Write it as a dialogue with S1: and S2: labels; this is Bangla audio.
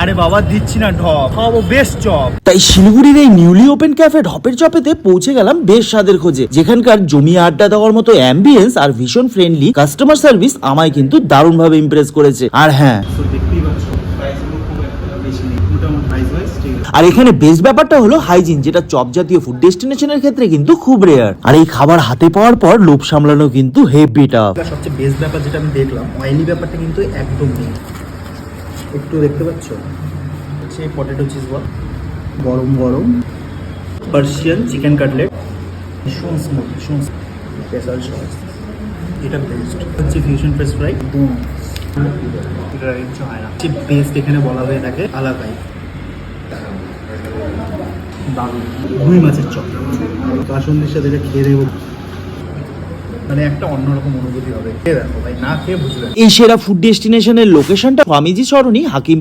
S1: আরে বাবা দিচ্ছি না ঢপ, খাওয়াবো বেস্ট চপ।
S2: তাই শিলিগুড়ির এই নিউলি ওপেন ক্যাফে ঢপের চপেতে পৌঁছে গেলাম বেশ স্বাদের খোঁজে, যেখানকার জমিয়ে আড্ডা দেওয়ার মতো অ্যাম্বিয়েন্স আর ভীষণ ফ্রেন্ডলি কাস্টমার সার্ভিস আমায় কিন্তু দারুণ ভাবে ইমপ্রেস করেছে। আর হ্যাঁ, আর এখানে বেস্ট ব্যাপারটা হলো হাইজিন, যেটা চপ জাতীয় ফুড ডেস্টিনেশনের ক্ষেত্রে কিন্তু খুব রেয়ার। আর এই খাবার হাতে পাওয়ার পর লোভ সামলানো কিন্তু হেভি টাফ।
S1: সবচেয়ে বেস্ট ব্যাপার যেটা আমি দেখলাম, অয়েলি ব্যাপারটা কিন্তু একদম নেই। একটু দেখতে পাচ্ছ, হচ্ছে পটেটো চিজ বল, গরম গরম পার্সিয়ান চিকেন কাটলেট, ভীষণ স্মুথ, ভীষণ স্পেশাল সস, এটা বেস্ট হচ্ছে ফিউশন ফ্রেশ ফ্রাই, একদম এটা কিচ্ছু হয় না, বেস্ট এখানে বলা হয়ে থাকে আলাদাই। দারুণ রুই মাছের চপ, কাসন্দির সাথে এটা খেয়ে দেবো, মানে একটা অন্যরকম অনুভূতি হবে। খেয়ে দেখো ভাই, না খেয়ে বুঝবে।
S2: এই সেরা ফুড ডেস্টিনেশনের লোকেশনটা স্বামীজি সরণি হাকিম